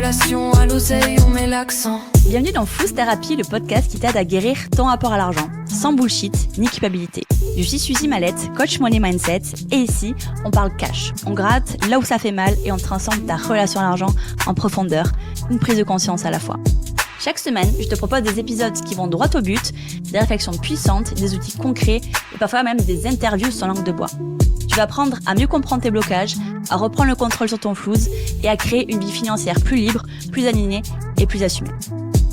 relation, à l'oseille, on met l'accent. Bienvenue dans Flouze Thérapie, le podcast qui t'aide à guérir ton rapport à l'argent, sans bullshit ni culpabilité. Je suis Suzy Mallette, coach money mindset, et ici, on parle cash. On gratte là où ça fait mal et on transforme ta relation à l'argent en profondeur, une prise de conscience à la fois. Chaque semaine, je te propose des épisodes qui vont droit au but, des réflexions puissantes, des outils concrets et parfois même des interviews sans langue de bois. Tu vas apprendre à mieux comprendre tes blocages, à reprendre le contrôle sur ton flouze et à créer une vie financière plus libre, plus alignée et plus assumée.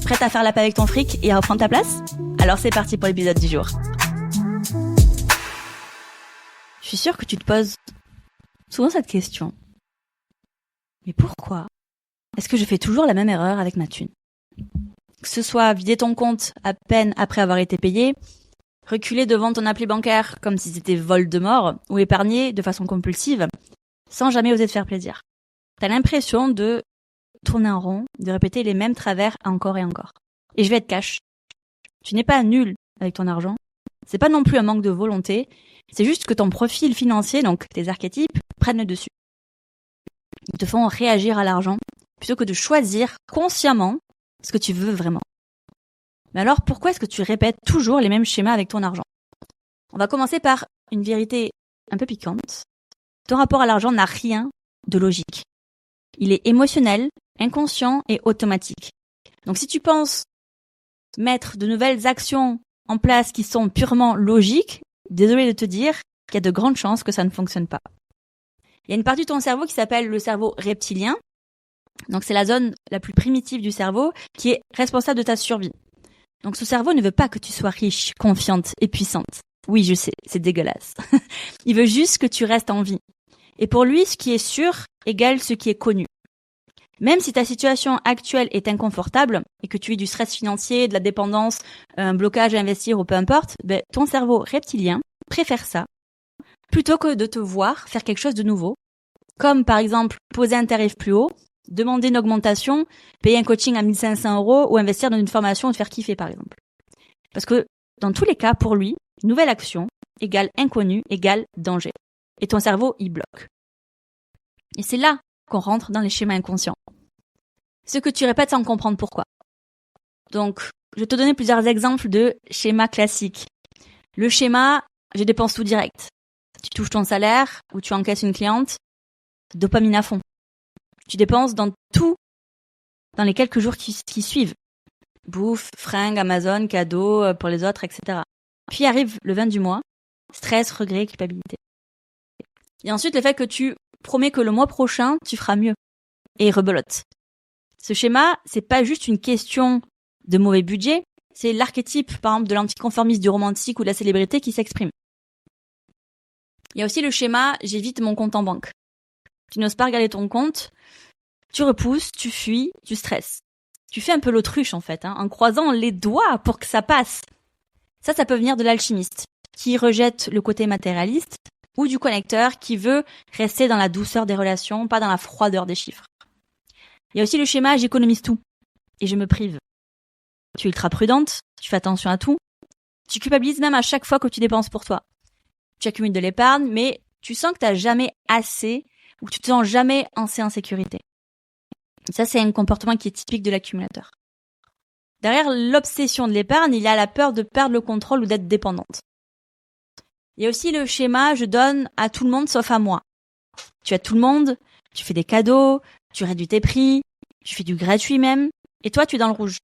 Prête à faire la paix avec ton fric et à reprendre ta place ? Alors c'est parti pour l'épisode du jour. Je suis sûre que tu te poses souvent cette question. Mais pourquoi est-ce que je fais toujours la même erreur avec ma thune ? Que ce soit vider ton compte à peine après avoir été payé, reculer devant ton appli bancaire comme si c'était Voldemort, ou épargner de façon compulsive, sans jamais oser te faire plaisir. T'as l'impression de tourner en rond, de répéter les mêmes travers encore et encore. Et je vais être cash. Tu n'es pas nul avec ton argent. C'est pas non plus un manque de volonté. C'est juste que ton profil financier, donc tes archétypes, prennent le dessus. Ils te font réagir à l'argent, plutôt que de choisir consciemment ce que tu veux vraiment. Mais alors, pourquoi est-ce que tu répètes toujours les mêmes schémas avec ton argent ? On va commencer par une vérité un peu piquante. Ton rapport à l'argent n'a rien de logique. Il est émotionnel, inconscient et automatique. Donc si tu penses mettre de nouvelles actions en place qui sont purement logiques, désolé de te dire qu'il y a de grandes chances que ça ne fonctionne pas. Il y a une partie de ton cerveau qui s'appelle le cerveau reptilien. Donc c'est la zone la plus primitive du cerveau qui est responsable de ta survie. Donc ce cerveau ne veut pas que tu sois riche, confiante et puissante. Oui, je sais, c'est dégueulasse. Il veut juste que tu restes en vie. Et pour lui, ce qui est sûr égale ce qui est connu. Même si ta situation actuelle est inconfortable et que tu aies du stress financier, de la dépendance, un blocage à investir ou peu importe, ton cerveau reptilien préfère ça plutôt que de te voir faire quelque chose de nouveau. Comme par exemple poser un tarif plus haut, demander une augmentation, payer un coaching à 1 500 € ou investir dans une formation ou te faire kiffer par exemple. Parce que dans tous les cas, pour lui, nouvelle action égale inconnu égale danger. Et ton cerveau y bloque. Et c'est là qu'on rentre dans les schémas inconscients. Ce que tu répètes sans comprendre pourquoi. Donc, je vais te donner plusieurs exemples de schémas classiques. Le schéma, je dépense tout direct. Tu touches ton salaire ou tu encaisses une cliente, dopamine à fond. Tu dépenses dans tout dans les quelques jours qui suivent. Bouffe, fringues, Amazon, cadeaux pour les autres, etc. Puis arrive le 20 du mois, stress, regret, culpabilité. Et ensuite, le fait que tu promets que le mois prochain, tu feras mieux. Et rebelote. Ce schéma, c'est pas juste une question de mauvais budget, c'est l'archétype, par exemple, de l'anticonformiste, du romantique ou de la célébrité qui s'exprime. Il y a aussi le schéma « j'évite mon compte en banque ». Tu n'oses pas regarder ton compte, tu repousses, tu fuis, tu stresses. Tu fais un peu l'autruche en fait, en croisant les doigts pour que ça passe. Ça peut venir de l'alchimiste, qui rejette le côté matérialiste, ou du connecteur qui veut rester dans la douceur des relations, pas dans la froideur des chiffres. Il y a aussi le schéma « j'économise tout et je me prive ». Tu es ultra prudente, tu fais attention à tout, tu culpabilises même à chaque fois que tu dépenses pour toi. Tu accumules de l'épargne, mais tu sens que tu n'as jamais assez ou que tu te sens jamais assez en sécurité. Ça, c'est un comportement qui est typique de l'accumulateur. Derrière l'obsession de l'épargne, il y a la peur de perdre le contrôle ou d'être dépendante. Il y a aussi le schéma « je donne à tout le monde sauf à moi ». Tu aides tout le monde, tu fais des cadeaux, tu réduis tes prix, tu fais du gratuit même, et toi, tu es dans le rouge.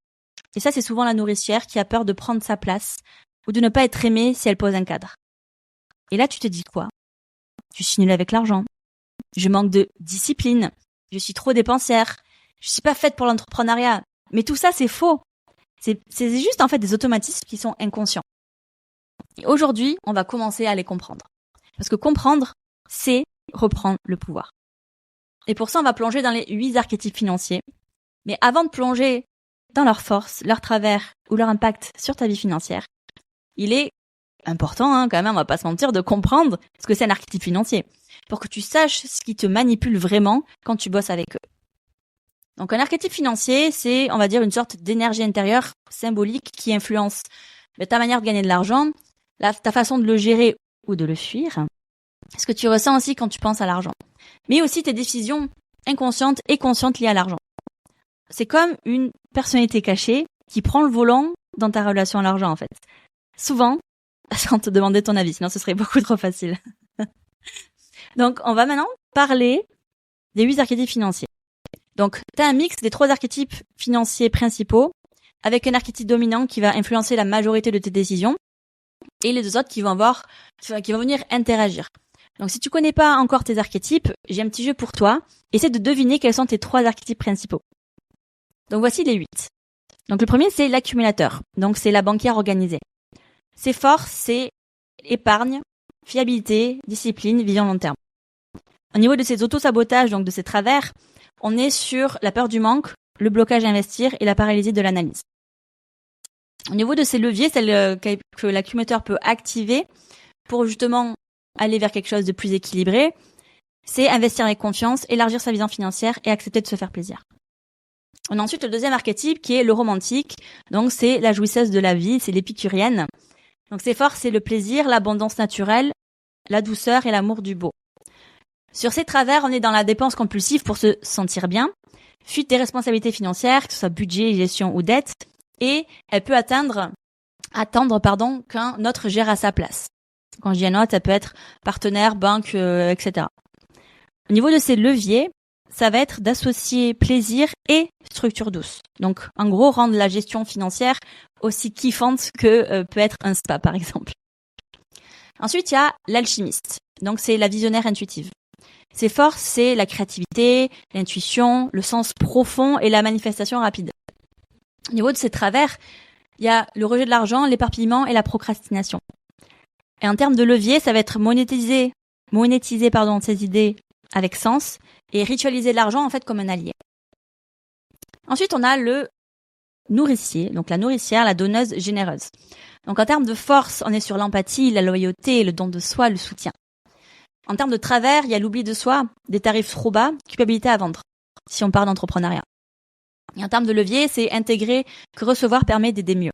Et ça, c'est souvent la nourricière qui a peur de prendre sa place ou de ne pas être aimée si elle pose un cadre. Et là, tu te dis quoi ? Je suis nulle avec l'argent. Je manque de discipline. Je suis trop dépensière. Je suis pas faite pour l'entrepreneuriat. Mais tout ça, c'est faux. C'est juste en fait des automatismes qui sont inconscients. Et aujourd'hui, on va commencer à les comprendre. Parce que comprendre, c'est reprendre le pouvoir. Et pour ça, on va plonger dans les 8 archétypes financiers. Mais avant de plonger dans leurs forces, leurs travers ou leur impact sur ta vie financière, il est important, quand même, on va pas se mentir, de comprendre ce que c'est un archétype financier. Pour que tu saches ce qui te manipule vraiment quand tu bosses avec eux. Donc un archétype financier, c'est, on va dire, une sorte d'énergie intérieure symbolique qui influence ta manière de gagner de l'argent, ta façon de le gérer ou de le fuir, ce que tu ressens aussi quand tu penses à l'argent. Mais aussi tes décisions inconscientes et conscientes liées à l'argent. c'est comme une personnalité cachée qui prend le volant dans ta relation à l'argent, en fait. Souvent, sans te demander ton avis, sinon ce serait beaucoup trop facile. Donc, on va maintenant parler des 8 archétypes financiers. Donc, tu as un mix des 3 archétypes financiers principaux, avec un archétype dominant qui va influencer la majorité de tes décisions, et les 2 autres qui vont venir interagir. Donc, si tu connais pas encore tes archétypes, j'ai un petit jeu pour toi. Essaie de deviner quels sont tes 3 archétypes principaux. Donc, voici les 8. Donc, le premier, c'est l'accumulateur. Donc, c'est la banquière organisée. Ses forces, c'est épargne, fiabilité, discipline, vision long terme. Au niveau de ses auto-sabotages, donc de ses travers, on est sur la peur du manque, le blocage à investir et la paralysie de l'analyse. Au niveau de ses leviers, celle que l'accumulateur peut activer pour justement aller vers quelque chose de plus équilibré, c'est investir avec confiance, élargir sa vision financière et accepter de se faire plaisir. On a ensuite le deuxième archétype qui est le romantique, donc c'est la jouisseuse de la vie, c'est l'épicurienne. Donc ses forces, c'est le plaisir, l'abondance naturelle, la douceur et l'amour du beau. Sur ces travers, on est dans la dépense compulsive pour se sentir bien, fuite des responsabilités financières, que ce soit budget, gestion ou dette, et elle peut attendre qu'un autre gère à sa place. Quand je dis un autre, ça peut être partenaire, banque, etc. Au niveau de ces leviers, ça va être d'associer plaisir et structure douce. Donc, en gros, rendre la gestion financière aussi kiffante que peut être un spa, par exemple. Ensuite, il y a l'alchimiste. Donc, c'est la visionnaire intuitive. Ses forces, c'est la créativité, l'intuition, le sens profond et la manifestation rapide. Au niveau de ses travers, il y a le rejet de l'argent, l'éparpillement et la procrastination. Et en termes de levier, ça va être monétiser ses idées avec sens et ritualiser l'argent en fait comme un allié. Ensuite, on a le nourricier, donc la nourricière, la donneuse généreuse. Donc en termes de force, on est sur l'empathie, la loyauté, le don de soi, le soutien. En termes de travers, il y a l'oubli de soi, des tarifs trop bas, culpabilité à vendre, si on parle d'entrepreneuriat. Et en termes de levier, c'est intégrer que recevoir permet d'aider mieux.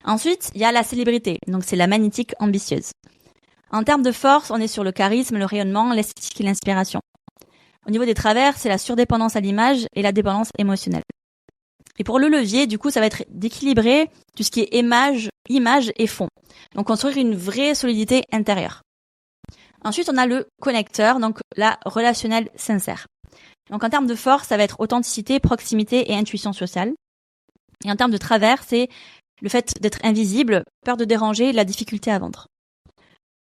Ensuite, il y a la célébrité, donc c'est la magnétique ambitieuse. En termes de force, on est sur le charisme, le rayonnement, l'esthétique et l'inspiration. Au niveau des travers, c'est la surdépendance à l'image et la dépendance émotionnelle. Et pour le levier, du coup, ça va être d'équilibrer tout ce qui est image et fond. Donc construire une vraie solidité intérieure. Ensuite, on a le connecteur, donc la relationnelle sincère. Donc en termes de force, ça va être authenticité, proximité et intuition sociale. Et en termes de travers, c'est le fait d'être invisible, peur de déranger, la difficulté à vendre.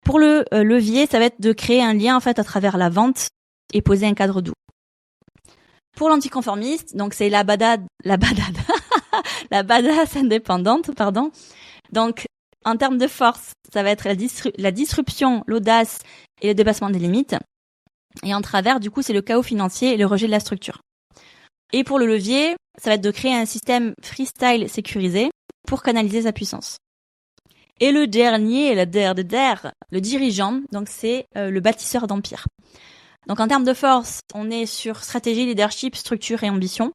Pour le levier, ça va être de créer un lien en fait à travers la vente et poser un cadre doux. Pour l'anticonformiste, donc c'est la badass indépendante, pardon. Donc en termes de force, ça va être la disruption, l'audace et le dépassement des limites. Et en travers, du coup, c'est le chaos financier et le rejet de la structure. Et pour le levier, ça va être de créer un système freestyle sécurisé pour canaliser sa puissance. Et le dernier, le dirigeant, donc c'est le bâtisseur d'empire. Donc en termes de force, on est sur stratégie, leadership, structure et ambition.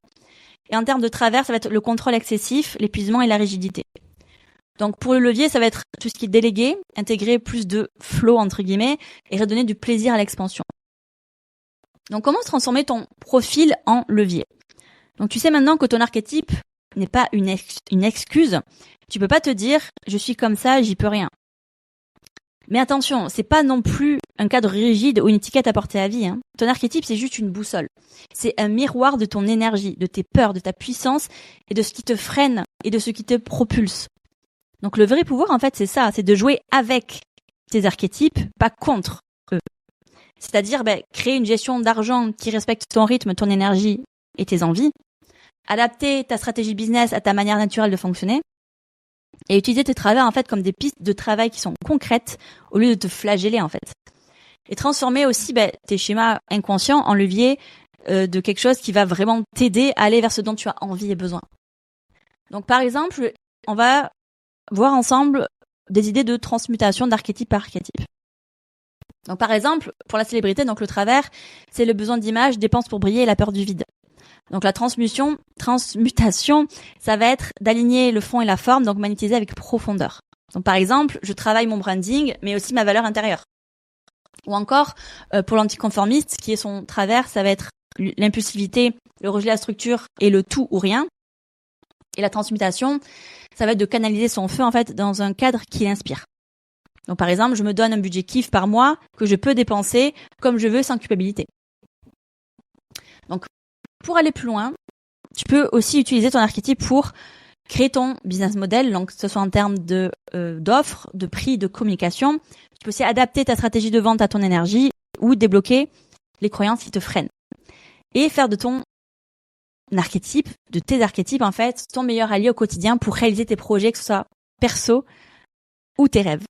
Et en termes de travers, ça va être le contrôle excessif, l'épuisement et la rigidité. Donc pour le levier, ça va être tout ce qui est délégué, intégrer plus de flow entre guillemets et redonner du plaisir à l'expansion. Donc comment transformer ton profil en levier? Donc tu sais maintenant que ton archétype n'est pas une excuse. Tu peux pas te dire je suis comme ça, j'y peux rien. Mais attention, c'est pas non plus un cadre rigide ou une étiquette à porter à vie. Ton archétype, c'est juste une boussole. C'est un miroir de ton énergie, de tes peurs, de ta puissance et de ce qui te freine et de ce qui te propulse. Donc le vrai pouvoir, en fait, c'est ça, c'est de jouer avec tes archétypes, pas contre eux. C'est-à-dire créer une gestion d'argent qui respecte ton rythme, ton énergie et tes envies, adapter ta stratégie business à ta manière naturelle de fonctionner et utiliser tes travers en fait comme des pistes de travail qui sont concrètes au lieu de te flageller en fait. Et transformer aussi tes schémas inconscients en levier de quelque chose qui va vraiment t'aider à aller vers ce dont tu as envie et besoin. Donc par exemple, on va voir ensemble des idées de transmutation d'archétype par archétype. Donc par exemple, pour la célébrité, donc le travers, c'est le besoin d'image, dépense pour briller et la peur du vide. Donc la transmutation, ça va être d'aligner le fond et la forme, donc magnétiser avec profondeur. Donc par exemple, je travaille mon branding, mais aussi ma valeur intérieure. Ou encore, pour l'anticonformiste, qui est son travers, ça va être l'impulsivité, le rejet de la structure et le tout ou rien. Et la transmutation, ça va être de canaliser son feu en fait dans un cadre qui l'inspire. Donc par exemple, je me donne un budget kiff par mois que je peux dépenser comme je veux sans culpabilité. Donc pour aller plus loin, tu peux aussi utiliser ton archétype pour créer ton business model, donc que ce soit en termes de d'offres, de prix, de communication. Tu peux aussi adapter ta stratégie de vente à ton énergie ou débloquer les croyances qui te freinent. Et faire de ton archétype, de tes archétypes en fait, ton meilleur allié au quotidien pour réaliser tes projets, que ce soit perso ou tes rêves.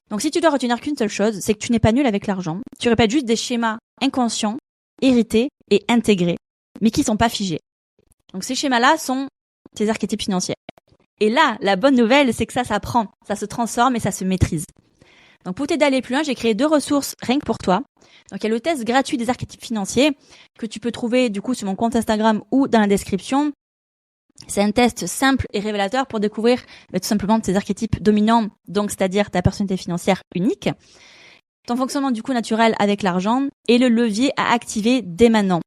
Donc si tu dois retenir qu'une seule chose, c'est que tu n'es pas nul avec l'argent. Tu répètes juste des schémas inconscients, hérités et intégrés, mais qui sont pas figés. Donc ces schémas-là sont tes archétypes financiers. Et là, la bonne nouvelle, c'est que ça s'apprend, ça se transforme et ça se maîtrise. Donc pour t'aider à aller plus loin, j'ai créé 2 ressources rien que pour toi. Donc il y a le test gratuit des archétypes financiers que tu peux trouver du coup sur mon compte Instagram ou dans la description. C'est un test simple et révélateur pour découvrir tout simplement tes archétypes dominants, donc c'est-à-dire ta personnalité financière unique, ton fonctionnement du coup naturel avec l'argent et le levier à activer dès maintenant.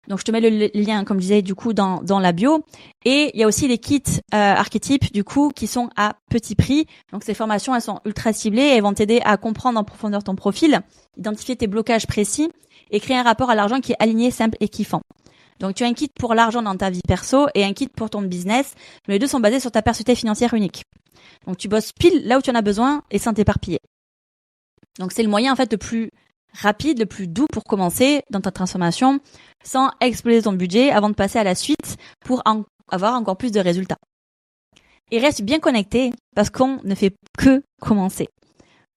Donc je te mets le lien, comme je disais, du coup dans la bio. Et il y a aussi les kits archétypes du coup qui sont à petit prix. Donc ces formations, elles sont ultra ciblées et elles vont t'aider à comprendre en profondeur ton profil, identifier tes blocages précis et créer un rapport à l'argent qui est aligné, simple et kiffant. Donc tu as un kit pour l'argent dans ta vie perso et un kit pour ton business. Mais les deux sont basés sur ta personnalité financière unique. Donc tu bosses pile là où tu en as besoin et sans t'éparpiller. Donc c'est le moyen en fait le plus rapide, le plus doux pour commencer dans ta transformation sans exploser ton budget avant de passer à la suite pour avoir encore plus de résultats. Et reste bien connecté parce qu'on ne fait que commencer.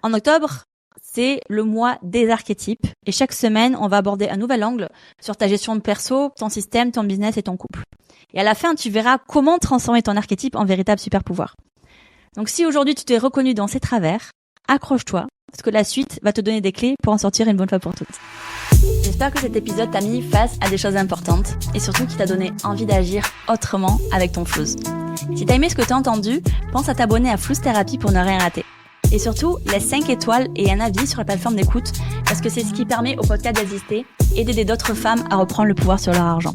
En octobre, c'est le mois des archétypes et chaque semaine, on va aborder un nouvel angle sur ta gestion de perso, ton système, ton business et ton couple. Et à la fin, tu verras comment transformer ton archétype en véritable super pouvoir. Donc si aujourd'hui tu t'es reconnu dans ces travers, accroche-toi parce que la suite va te donner des clés pour en sortir une bonne fois pour toutes. J'espère que cet épisode t'a mis face à des choses importantes et surtout qui t'a donné envie d'agir autrement avec ton flouze. Si t'as aimé ce que t'as entendu, pense à t'abonner à Flouze Thérapie pour ne rien rater. Et surtout, laisse 5 étoiles et un avis sur la plateforme d'écoute parce que c'est ce qui permet au podcast d'exister et d'aider d'autres femmes à reprendre le pouvoir sur leur argent.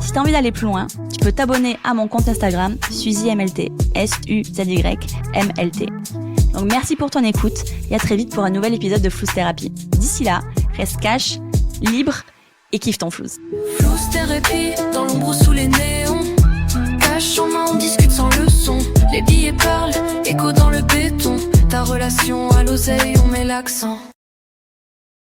Si t'as envie d'aller plus loin, tu peux t'abonner à mon compte Instagram SuzyMLT, SUZYMLT. Donc merci pour ton écoute et à très vite pour un nouvel épisode de Flouze Thérapie. D'ici là, reste cash, libre et kiffe ton flouze. Flouze Thérapie, dans l'ombre sous les néons. Cache en main, on discute sans leçon. Les billets parlent, écho dans le béton. Ta relation à l'oseille, on met l'accent.